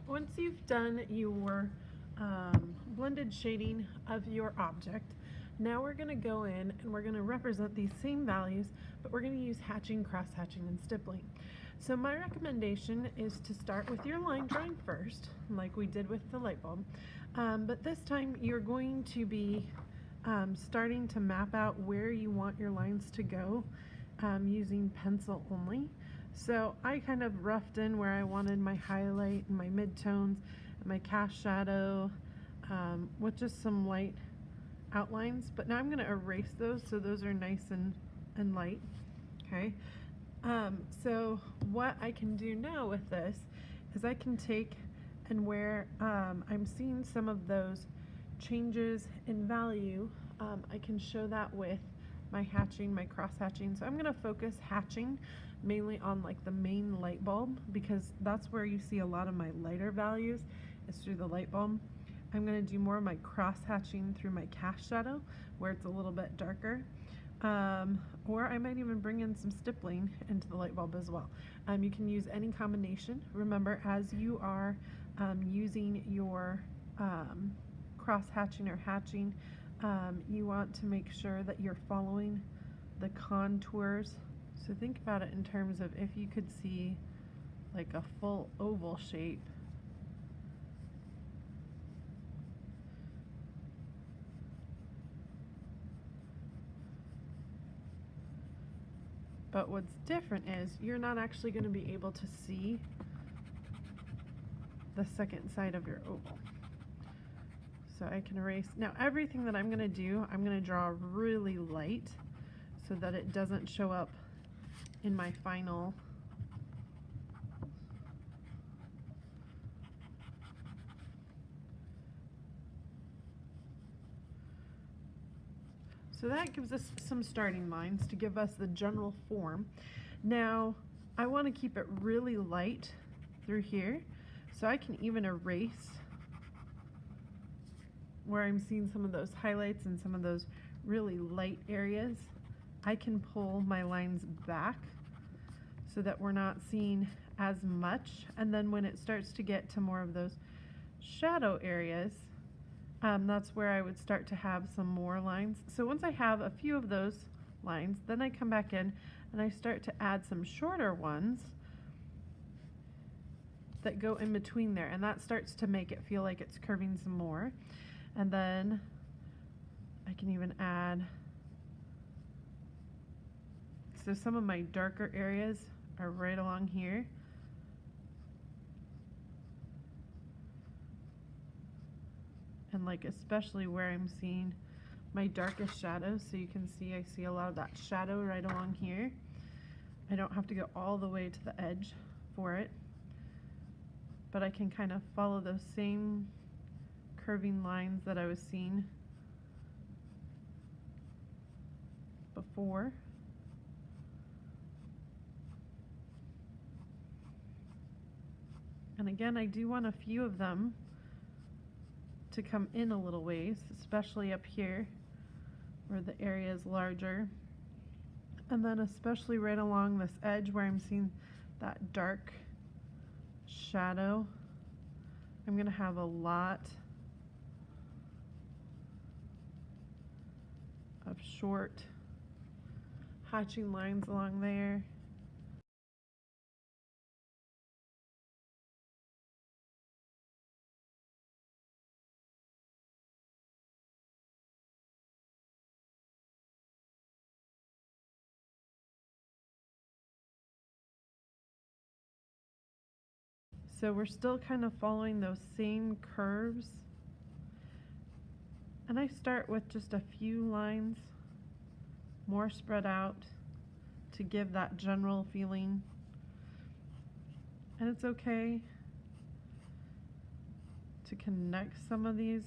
Once you've done your blended shading of your object, now we're going to go in and we're going to represent these same values, but we're going to use hatching, cross-hatching, and stippling. So my recommendation is to start with your line drawing first, like we did with the light bulb, but this time you're going to be starting to map out where you want your lines to go using pencil only. So I kind of roughed in where I wanted my highlight and my midtones and my cast shadow with just some light outlines, but now I'm going to erase those so those are nice and light. Okay, so what I can do now with this is I can take and where I'm seeing some of those changes in value, I can show that with my hatching, my cross hatching. So I'm going to focus hatching mainly on like the main light bulb because that's where you see a lot of my lighter values is through the light bulb. I'm going to do more of my cross hatching through my cast shadow where it's a little bit darker, or I might even bring in some stippling into the light bulb as well. You can use any combination. Remember, as you are using your cross hatching or hatching, you want to make sure that you're following the contours. So think about it in terms of if you could see like a full oval shape. But what's different is you're not actually going to be able to see the second side of your oval. So I can erase. Now everything that I'm going to do, I'm going to draw really light so that it doesn't show up in my final so that gives us some starting lines to give us the general form. Now I want to keep it really light through here, so I can even erase where I'm seeing some of those highlights and some of those really light areas. I can pull my lines back so that we're not seeing as much, and then when it starts to get to more of those shadow areas, that's where I would start to have some more lines. So once I have a few of those lines, then I come back in and I start to add some shorter ones that go in between there, and that starts to make it feel like it's curving some more. And then I can even add, so some of my darker areas are right along here. And like especially where I'm seeing my darkest shadows, so you can see I see a lot of that shadow right along here. I don't have to go all the way to the edge for it, but I can kind of follow those same curving lines that I was seeing before. And again, I do want a few of them to come in a little ways, especially up here where the area is larger. And then especially right along this edge where I'm seeing that dark shadow, I'm going to have a lot of short hatching lines along there. So we're still kind of following those same curves. And I start with just a few lines, more spread out, to give that general feeling. And it's okay to connect some of these.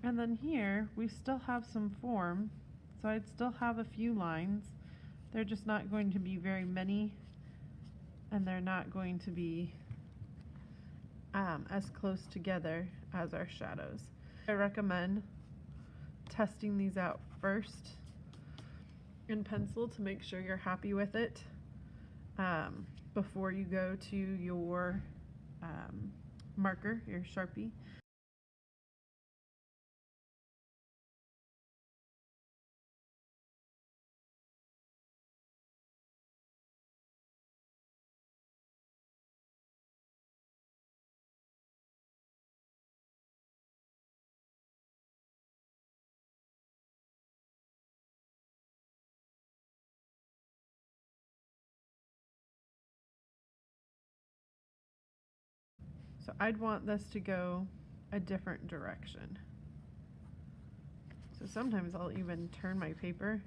And then here we still have some form, so I'd still have a few lines. They're just not going to be very many, and they're not going to be as close together as our shadows. I recommend testing these out first in pencil to make sure you're happy with it before you go to your marker, your Sharpie. So I'd want this to go a different direction. So sometimes I'll even turn my paper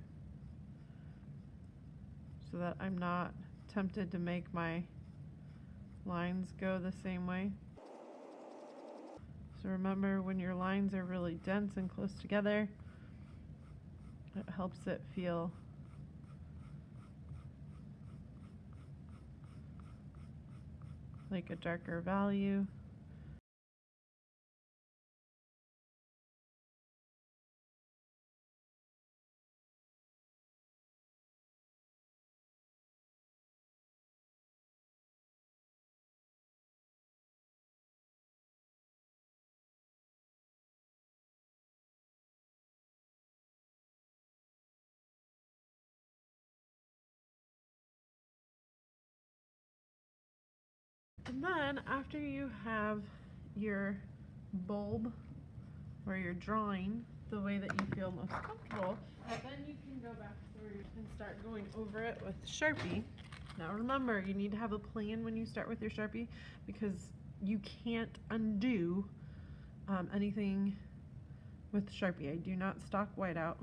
so that I'm not tempted to make my lines go the same way. So remember, when your lines are really dense and close together, it helps it feel like a darker value. And then after you have your bulb or your drawing the way that you feel most comfortable, then you can go back through and start going over it with Sharpie. Now remember, you need to have a plan when you start with your Sharpie, because you can't undo anything with Sharpie. I do not stock whiteout.